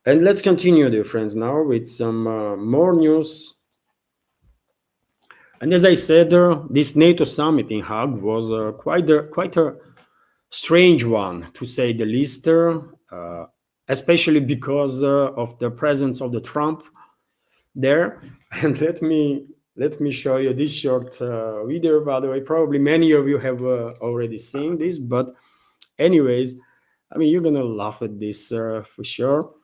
And let's continue, dear friends, now with some more news. And as I said, this NATO summit in Hague was quite a strange one, to say the least, especially because of the presence of the Trump there. And let me show you this short video. By the way, probably many of you have already seen this, but anyways, I mean, you're gonna laugh at this for sure.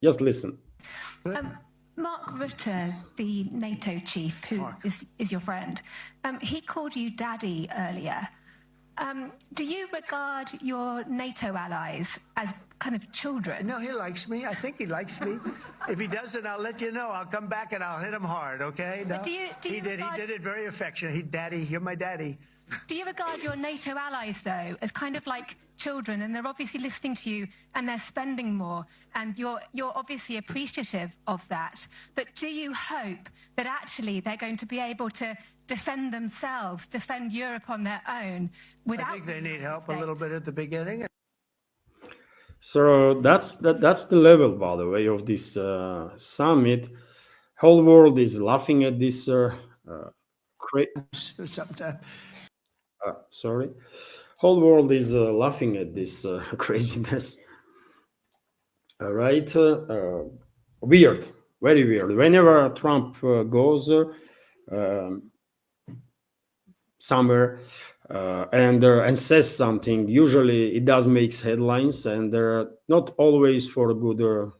Just listen. Mark Rutte, the NATO chief, who is your friend, he called you daddy earlier. Do you regard your NATO allies as kind of children? No, he likes me. I think he likes me. If he doesn't, I'll let you know. I'll come back and I'll hit him hard, okay? No? But he did it very affectionate. Daddy, you're my daddy. Do you regard your NATO allies, though, as kind of like children, and they're obviously listening to you and they're spending more, and you're obviously appreciative of that, but do you hope that actually they're going to be able to defend themselves, defend Europe on their own without... I think they need help a little bit at the beginning. So that's the level, by the way, of this summit. Whole world is laughing at this sorry. Whole world is laughing at this craziness. All right. Weird, very weird. Whenever Trump goes somewhere and says something, usually it does make headlines, and not always for good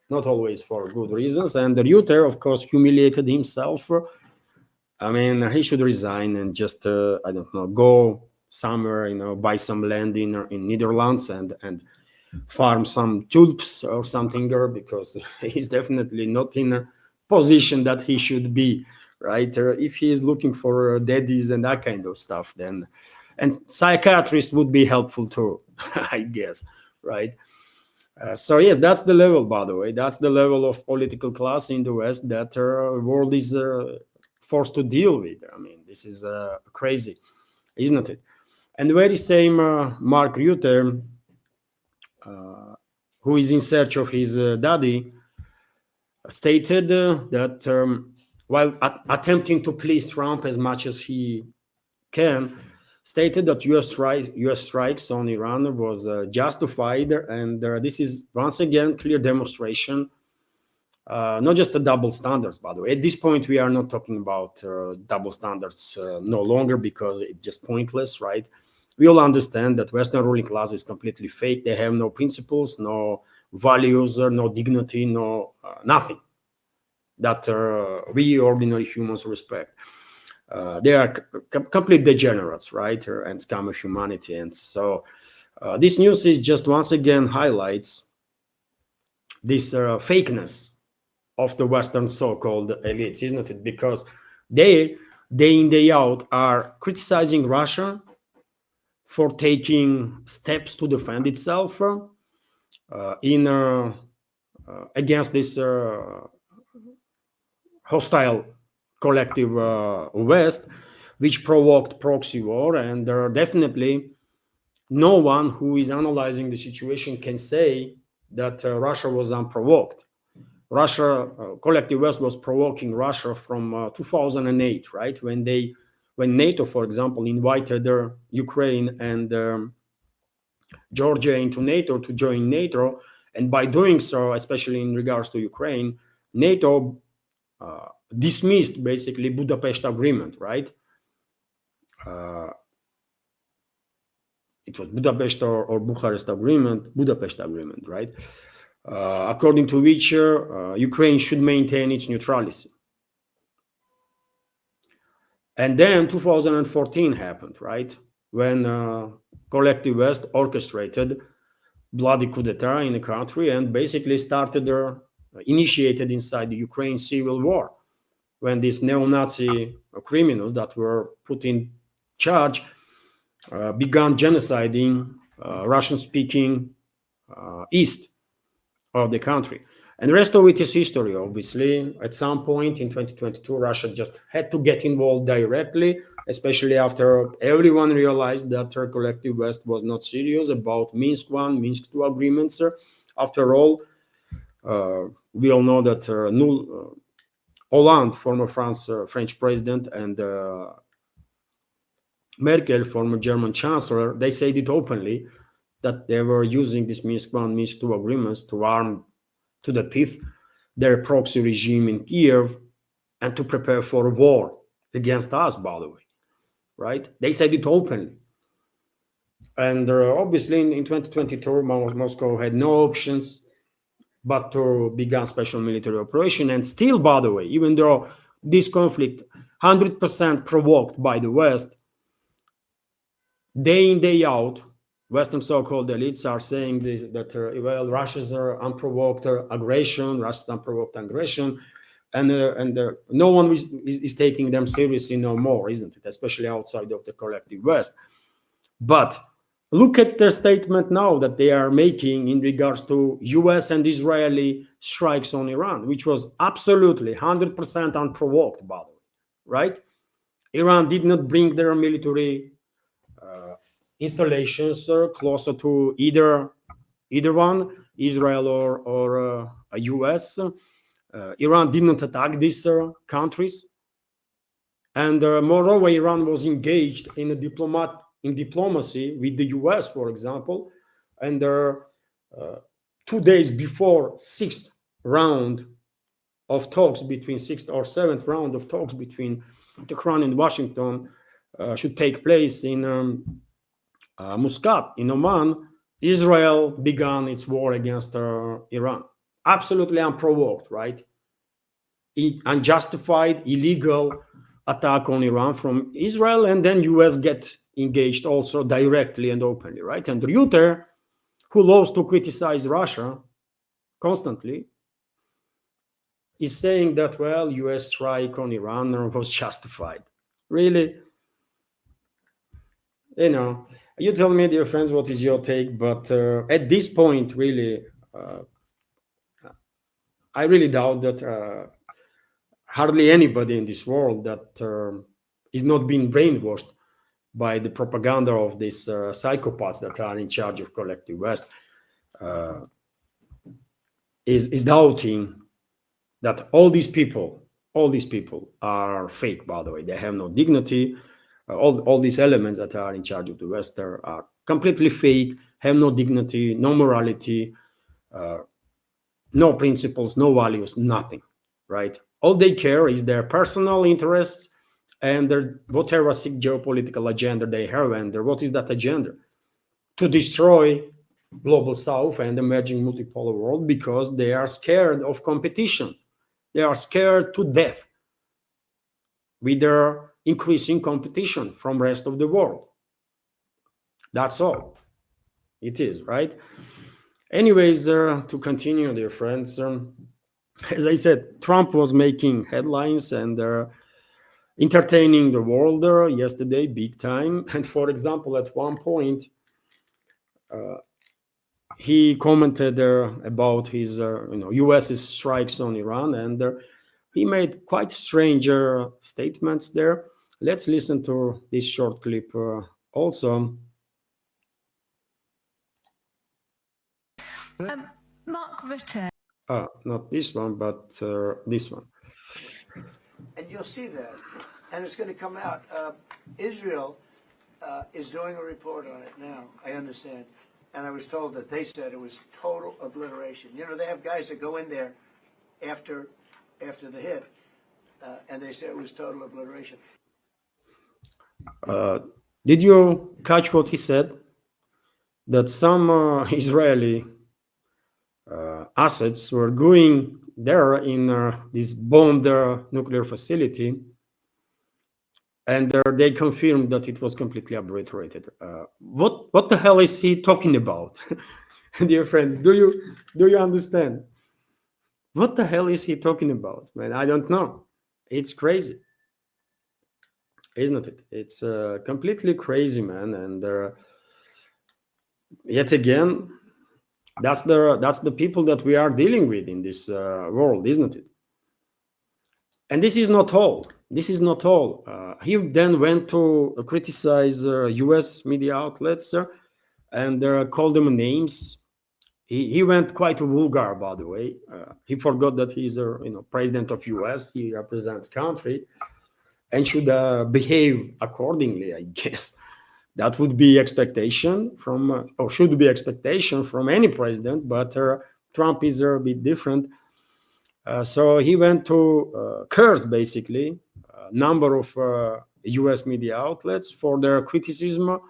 reasons. And Rutte, of course, humiliated himself. I mean, he should resign and just I don't know, go somewhere, buy some land in Netherlands and farm some tulips or something, because he's definitely not in a position that he should be, right? If he is looking for daddies and that kind of stuff, then, and psychiatrists would be helpful too, I guess, right? So yes, that's the level, by the way. That's the level of political class in the West that the world is forced to deal with. I mean, this is crazy, isn't it? And the very same Mark Rutte, who is in search of his daddy, stated that while attempting to please Trump as much as he can, stated that US strikes on Iran was justified, and this is once again clear demonstration, not just the double standards, by the way. At this point, we are not talking about double standards no longer, because it's just pointless, right? We all understand that Western ruling class is completely fake. They have no principles, no values, no dignity, no nothing that we ordinary humans respect. They are complete degenerates, right? And scum of humanity. And so this news is just once again highlights this fakeness of the Western so-called elites, isn't it? Because they, day in, day out, are criticizing Russia for taking steps to defend itself against this hostile collective West, which provoked proxy war. And definitely no one who is analyzing the situation can say that Russia was unprovoked. Collective West was provoking Russia from 2008, right? When NATO, for example, invited Ukraine and Georgia into NATO to join NATO, and by doing so, especially in regards to Ukraine, NATO dismissed basically Budapest Agreement, right? It was Budapest or Bucharest Agreement, Budapest Agreement, right? According to which Ukraine should maintain its neutrality. And then 2014 happened, right? When Collective West orchestrated bloody coup d'etat in the country and basically initiated inside the Ukraine civil war, when these neo-Nazi criminals that were put in charge began genociding Russian-speaking east of the country. And the rest of it is history, obviously. At some point in 2022, Russia just had to get involved directly especially after everyone realized that the collective West was not serious about Minsk I, Minsk II agreements. After all, we all know that Hollande, former French president, and Merkel, former German chancellor, they said it openly that they were using this Minsk I, Minsk II agreements to arm to the teeth their proxy regime in Kiev and to prepare for a war against us, by the way, right? They said it openly. And obviously in 2022, Moscow had no options but to begin special military operation. And still, by the way, even though this conflict 100% provoked by the West, day in, day out, Western so-called elites are saying that well, Russia's unprovoked aggression, and no one is taking them seriously no more, isn't it? Especially outside of the collective West. But look at their statement now that they are making in regards to US and Israeli strikes on Iran, which was absolutely 100% unprovoked, by the way, right? Iran did not bring their military installations closer to either one, Israel or US. Iran did not attack these countries, and moreover, Iran was engaged in diplomacy with the US, for example, and 2 days before sixth round of talks between sixth or seventh round of talks between Tehran and Washington should take place in Muscat in Oman, Israel began its war against Iran. Absolutely unprovoked, right? Unjustified, illegal attack on Iran from Israel, and then US get engaged also directly and openly, right? And Reuter, who loves to criticize Russia constantly, is saying that, well, US strike on Iran was justified. Really? You know, you tell me, dear friends, what is your take? But at this point, really, I really doubt that hardly anybody in this world that is not being brainwashed by the propaganda of these psychopaths that are in charge of collective West is doubting that all these people are fake, by the way. They have no dignity. All these elements that are in charge of the West are completely fake, have no dignity, no morality, no principles, no values, nothing, right? All they care is their personal interests and their whatever sick geopolitical agenda they have. And what is that agenda? To destroy global South and emerging multipolar world because they are scared of competition. They are scared to death with their increasing competition from rest of the world. That's all it is, right? Anyways, to continue, dear friends, as I said, Trump was making headlines and entertaining the world yesterday big time. And for example, at one point, he commented about his US's strikes on Iran, and he made quite strange statements there. Let's listen to this short clip also. Mark Rutte. Not this one, but this one. And you'll see that. And it's going to come out. Israel is doing a report on it now, I understand. And I was told that they said it was total obliteration. You know, they have guys that go in there after the hit, and they say it was total obliteration. Did you catch what he said? That some Israeli assets were going there in this bombed nuclear facility, and they confirmed that it was completely obliterated. What the hell is he talking about? Dear friends, do you understand? What the hell is he talking about, man? I don't know. It's crazy, isn't it? It's completely crazy, man. And yet again, that's the people that we are dealing with in this world, isn't it? And this is not all. this is not all. He then went to criticize U.S. media outlets and called them names. He went quite vulgar, by the way. He forgot that he's a president of U.S. He represents country and should behave accordingly, I guess. That would be expectation from, or should be expectation from any president, but Trump is a bit different. So he went to curse basically a number of U.S. media outlets for their criticism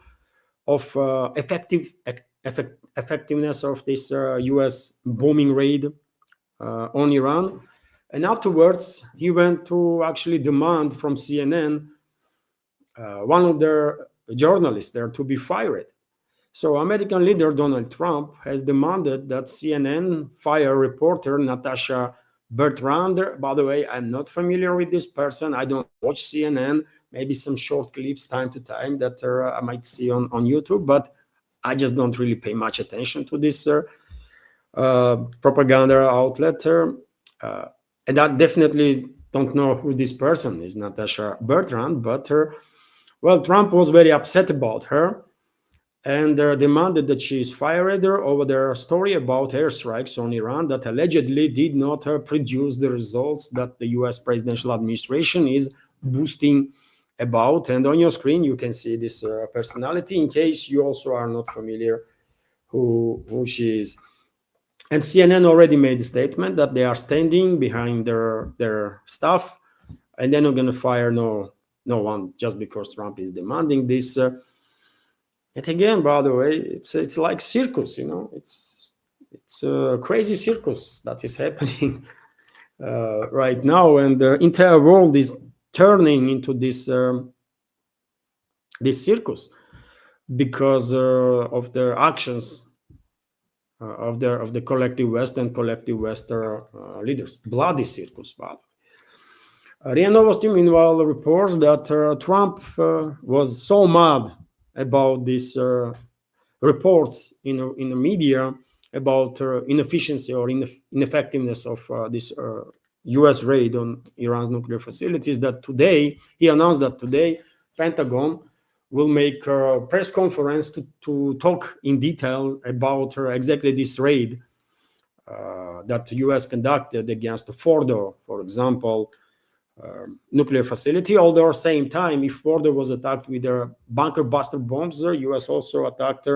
of effectiveness of this U.S. bombing raid on Iran. And afterwards, he went to actually demand from CNN one of their journalists there to be fired. So American leader Donald Trump has demanded that CNN fire reporter Natasha Bertrand. By the way, I'm not familiar with this person. I don't watch CNN. Maybe some short clips time to time that I might see on YouTube, but I just don't really pay much attention to this propaganda outlet. And I definitely don't know who this person is, Natasha Bertrand, but well, Trump was very upset about her and demanded that she is fired over their story about airstrikes on Iran that allegedly did not produce the results that the US presidential administration is boasting about. And on your screen, you can see this personality in case you also are not familiar who she is. And CNN already made a statement that they are standing behind their stuff and they're not going to fire no one just because Trump is demanding this. And again, by the way, it's like circus, it's a crazy circus that is happening right now, and the entire world is turning into this circus because of their actions of the collective West and collective Western leaders. Bloody circus, by the way. RIA Novosti, meanwhile, reports that Trump was so mad about these reports in the media about inefficiency or ineffectiveness of this U.S. raid on Iran's nuclear facilities that today, he announced that today, Pentagon will make a press conference to talk in details about exactly this raid that the U.S. conducted against Fordo, for example, nuclear facility. Although at the same time, if Fordo was attacked with bunker buster bombs, the U.S. also attacked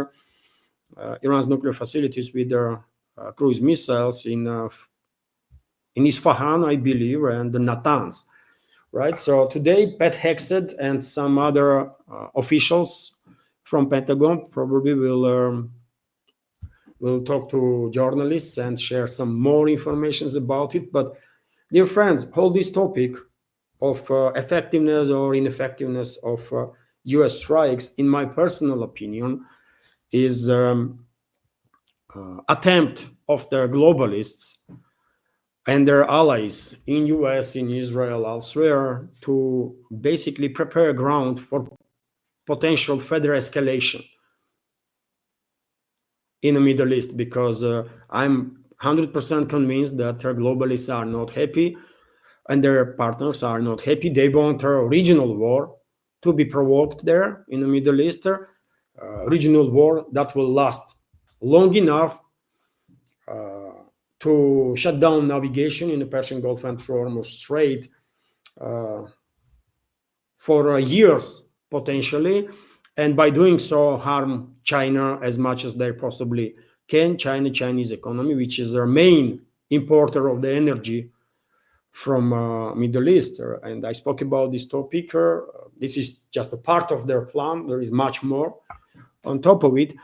Iran's nuclear facilities with their cruise missiles in Isfahan, I believe, and the Natanz. Right. So today, Pat Hexed and some other officials from Pentagon probably will talk to journalists and share some more information about it. But dear friends, hold this topic of effectiveness or ineffectiveness of U.S. strikes, in my personal opinion, is attempt of the globalists and their allies in US, in Israel, elsewhere, to basically prepare ground for potential further escalation in the Middle East, because I'm 100% convinced that globalists are not happy and their partners are not happy. They want a regional war to be provoked there in the Middle East, regional war that will last long enough to shut down navigation in the Persian Gulf and through Hormuz Strait for years, potentially, and by doing so, harm China as much as they possibly can. Chinese economy, which is their main importer of the energy from Middle East. And I spoke about this topic. This is just a part of their plan. There is much more on top of it.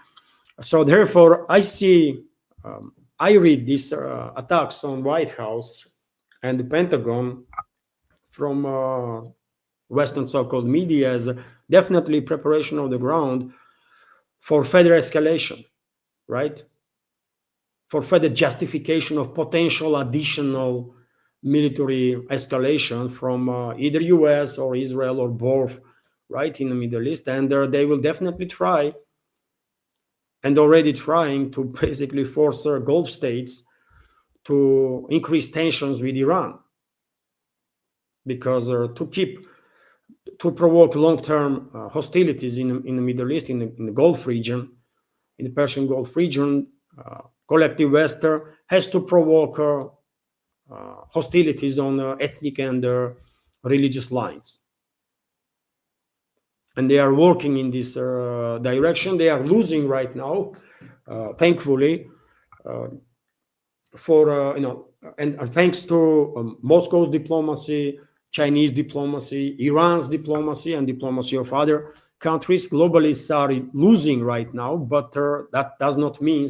So therefore, I read these attacks on White House and the Pentagon from Western so-called media as definitely preparation of the ground for further escalation, right? For further justification of potential additional military escalation from either US or Israel or both, right, in the Middle East. And they will definitely try, and already trying, to basically force Gulf states to increase tensions with Iran. because to provoke long-term hostilities in the Middle East, in the Gulf region, in the Persian Gulf region, collective West has to provoke hostilities on ethnic and religious lines. And they are working in this direction. They are losing right now, thankfully, and thanks to Moscow's diplomacy, Chinese diplomacy, Iran's diplomacy, and diplomacy of other countries. Globalists are losing right now, but that does not mean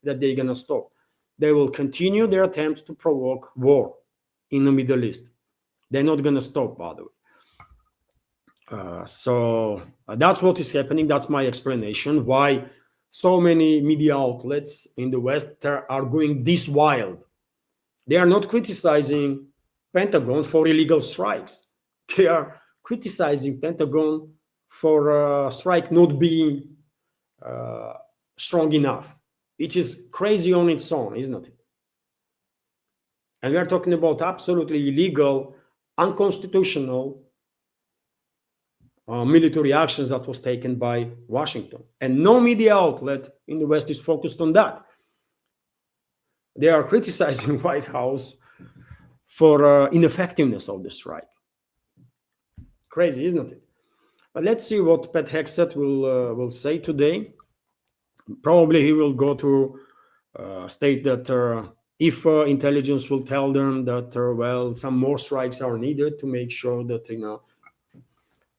that they're going to stop. They will continue their attempts to provoke war in the Middle East. They're not going to stop, by the way. So that's what is happening. That's my explanation why so many media outlets in the West are going this wild. They are not criticizing Pentagon for illegal strikes. They are criticizing Pentagon for strike not being strong enough, which is crazy on its own, isn't it? And we are talking about absolutely illegal, unconstitutional military actions that was taken by Washington. And no media outlet in the West is focused on that. They are criticizing White House for ineffectiveness of the strike. Crazy, isn't it? But let's see what Pat Hexet will say today. Probably he will go to state that if intelligence will tell them that well, some more strikes are needed to make sure that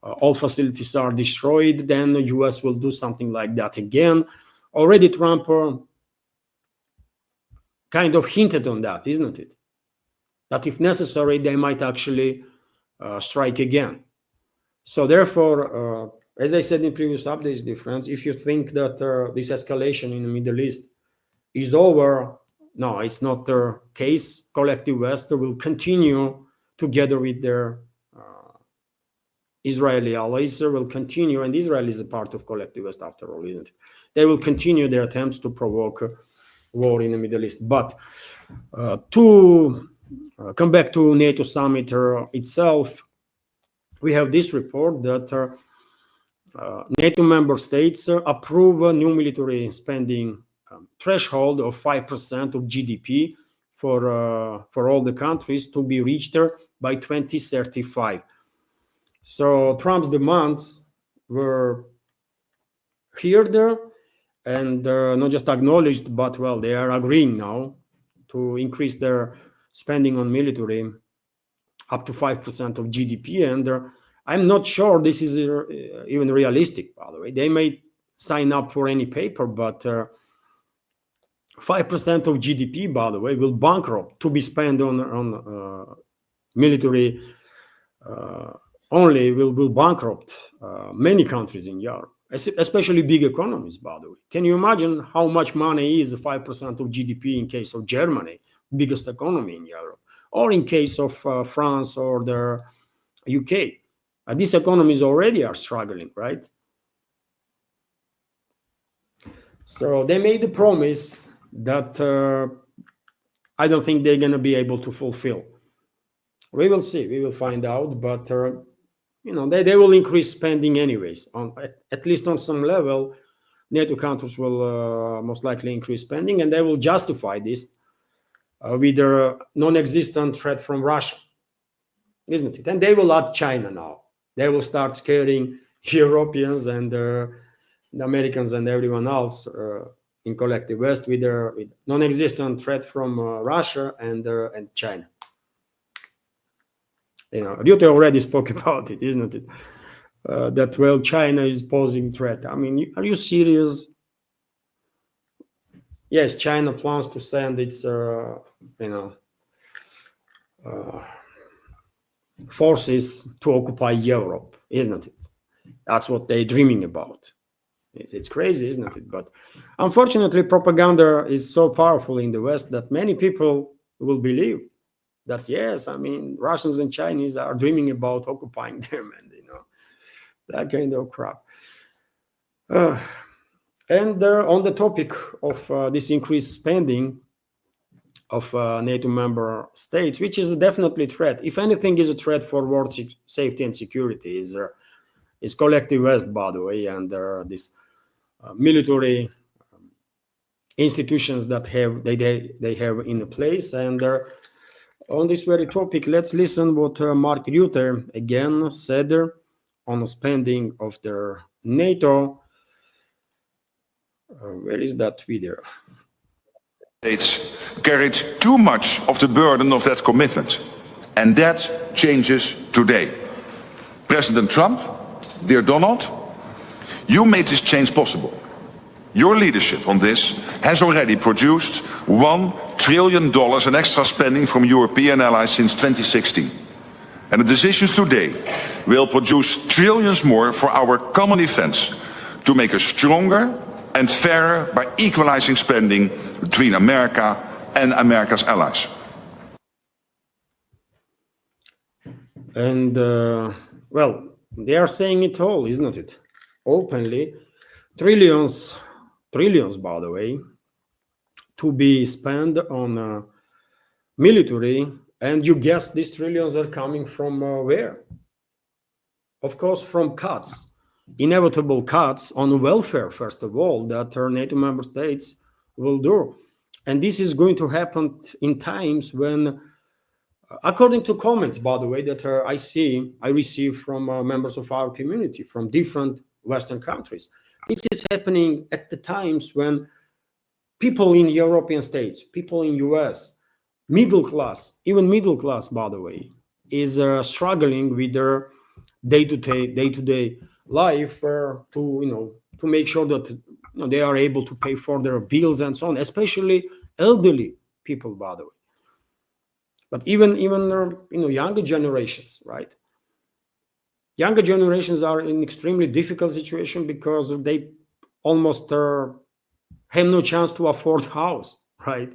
all facilities are destroyed, then the US will do something like that again. Already Trump kind of hinted on that, isn't it? That if necessary, they might actually strike again. So therefore, as I said in previous updates, dear friends, if you think that this escalation in the Middle East is over, no, it's not the case. Collective West will continue together with their Israeli allies will continue, and Israel is a part of Collective West after all, isn't it? They will continue their attempts to provoke war in the Middle East. But to come back to NATO summit itself, we have this report that NATO member states approve a new military spending threshold of 5% of GDP for all the countries to be reached by 2035. So Trump's demands were heard and not just acknowledged, but well, they are agreeing now to increase their spending on military up to 5% of GDP. And I'm not sure this is even realistic, by the way. They may sign up for any paper, but 5% of GDP, by the way, will bankrupt to be spent on military only will bankrupt many countries in Europe, especially big economies, by the way. Can you imagine how much money is 5% of GDP in case of Germany, biggest economy in Europe, or in case of France or the UK? These economies already are struggling, right? So they made a promise that I don't think they're going to be able to fulfill. We will see. We will find out. But they will increase spending anyways. At least on some level, NATO countries will most likely increase spending, and they will justify this with a non-existent threat from Russia, isn't it? And they will add China now. They will start scaring Europeans and the Americans and everyone else in Collective West with non-existent threat from Russia and China. Ryute already spoke about it, isn't it? That, well, China is posing threat. I mean, are you serious? Yes, China plans to send its, forces to occupy Europe, isn't it? That's what they're dreaming about. It's crazy, isn't it? But unfortunately, propaganda is so powerful in the West that many people will believe that, yes, I mean, Russians and Chinese are dreaming about occupying them, and that kind of crap. And on the topic of this increased spending, of NATO member states, which is definitely a threat. If anything is a threat for world safety and security, is collective West, by the way, and this military institutions that they have in place. And on this very topic, let's listen what Mark Rutte again said on the spending of their NATO. Where is that video? States carried too much of the burden of that commitment, and that changes today. President Trump, dear Donald, you made this change possible. Your leadership on this has already produced $1 trillion in extra spending from European allies since 2016. And the decisions today will produce trillions more for our common defense to make us stronger and fairer by equalizing spending between America and America's allies. And, well, they are saying it all, isn't it? Openly. Trillions, by the way, to be spent on military. And you guess these trillions are coming from where? Of course, from cuts, inevitable cuts on welfare, first of all, that our NATO member states will do. And this is going to happen in times when, according to comments, by the way, that I receive from members of our community from different Western countries. This is happening at the times when people in European states, people in US, middle class, even middle class, by the way, is struggling with their day-to-day life to make sure that they are able to pay for their bills and so on, especially elderly people, by the way. But even younger generations, right? Younger generations are in extremely difficult situation because they almost have no chance to afford house, right?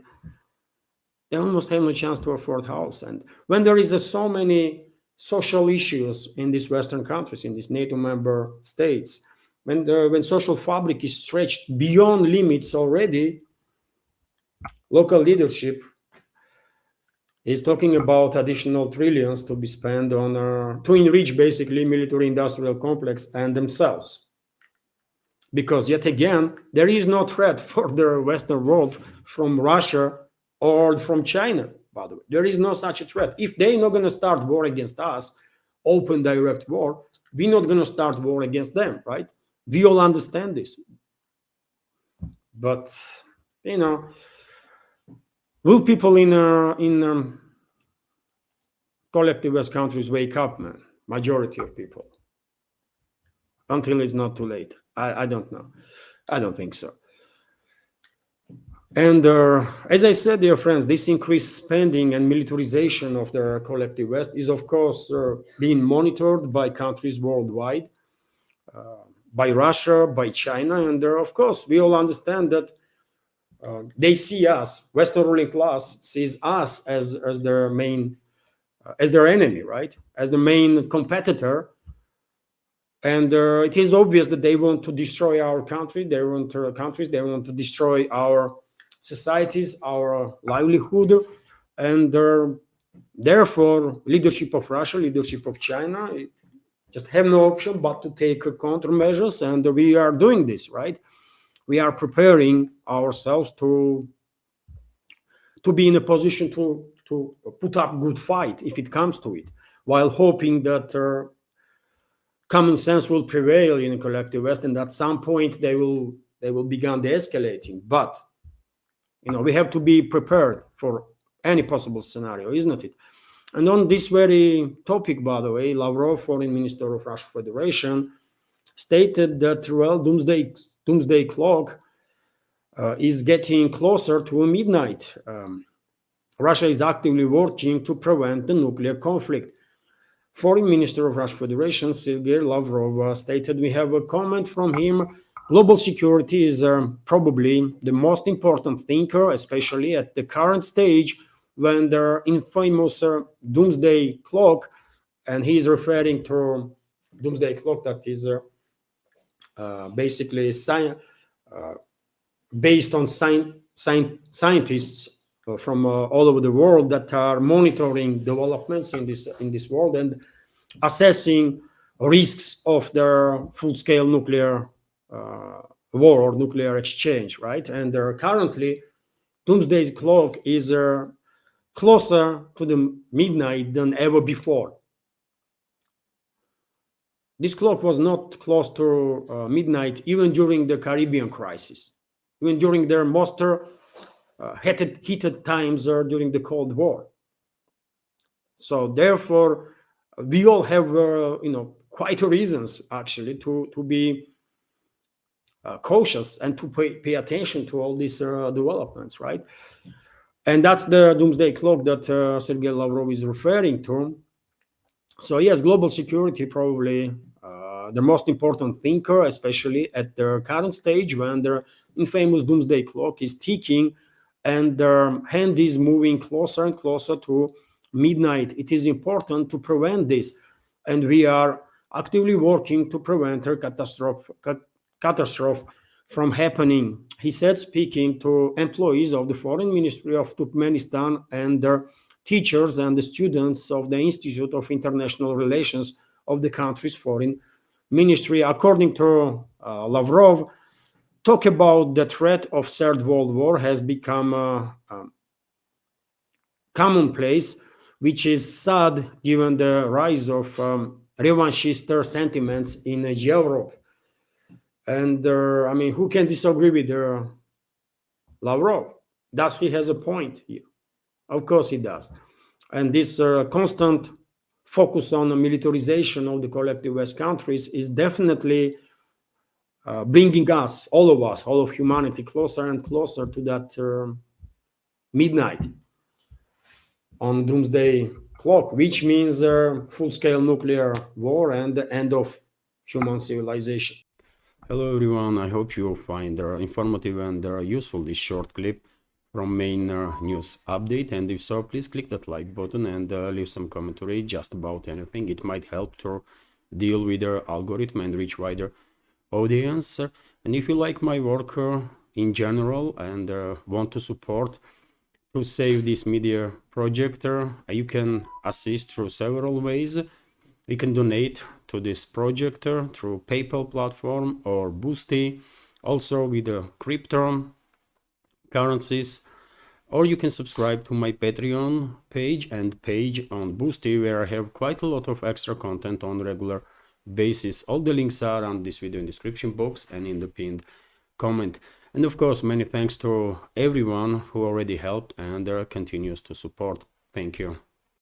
They almost have no chance to afford house. And when there is so many social issues in these Western countries, in these NATO member states, when social fabric is stretched beyond limits already, local leadership is talking about additional trillions to be spent on to enrich basically military industrial complex and themselves. Because yet again, there is no threat for the Western world from Russia or from China, by the way. There is no such a threat. If they're not going to start war against us, open direct war, we're not going to start war against them, right? We all understand this. But, will people in collective West countries wake up, man? Majority of people. Until it's not too late. I don't know. I don't think so. And as I said, dear friends, this increased spending and militarization of the collective West is, of course, being monitored by countries worldwide, by Russia, by China. And of course, we all understand that they see us, Western ruling class sees us as their main, as their enemy, right? As the main competitor. And it is obvious that they want to destroy our country. They want to destroy our societies, our livelihood. And therefore, leadership of Russia, leadership of China, just have no option but to take countermeasures. And we are doing this, right? We are preparing ourselves to be in a position to put up good fight if it comes to it, while hoping that common sense will prevail in a collective West, and at some point they will begin de-escalating. But we have to be prepared for any possible scenario, isn't it? And on this very topic, by the way, Lavrov, foreign minister of Russian Federation, stated that doomsday clock is getting closer to midnight. Russia is actively working to prevent the nuclear conflict. Foreign Minister of Russian Federation, Sergei Lavrov, stated, we have a comment from him. Global security is probably the most important thinker, especially at the current stage when the infamous doomsday clock, and he's referring to doomsday clock that is basically based on scientists from all over the world that are monitoring developments in this world and assessing risks of their full-scale nuclear war or nuclear exchange, right? And currently, doomsday clock is closer to the midnight than ever before. This clock was not close to midnight even during the Caribbean crisis, even during their most heated times during the Cold War. So therefore, we all have quite reasons actually to be cautious and to pay attention to all these developments, right? And that's the doomsday clock that Sergei Lavrov is referring to. So yes, global security probably the most important thinker, especially at the current stage when the infamous doomsday clock is ticking and the hand is moving closer and closer to midnight. It is important to prevent this, and we are actively working to prevent a catastrophe from happening, he said, speaking to employees of the Foreign Ministry of Turkmenistan and their teachers and the students of the Institute of International Relations of the country's foreign ministry. According to Lavrov, talk about the threat of Third World War has become commonplace, which is sad given the rise of revanchist sentiments in Europe. And I mean, who can disagree with Lavrov? Does he has a point here? Of course he does. And this constant focus on the militarization of the collective West countries is definitely bringing us, all of humanity, closer and closer to that midnight on doomsday clock, which means full-scale nuclear war and the end of human civilization. Hello everyone, I hope you find informative and useful this short clip from main news update, and if so, please click that like button and leave some commentary just about anything. It might help to deal with the algorithm and reach wider audience. And if you like my work in general and want to support to save this media project, you can assist through several ways. You can donate to this project through PayPal platform or Boosty, also with the crypto currencies, or you can subscribe to my Patreon page and page on Boosty, where I have quite a lot of extra content on regular basis. All the links are on this video in description box and in the pinned comment. And of course, many thanks to everyone who already helped and continues to support. Thank you.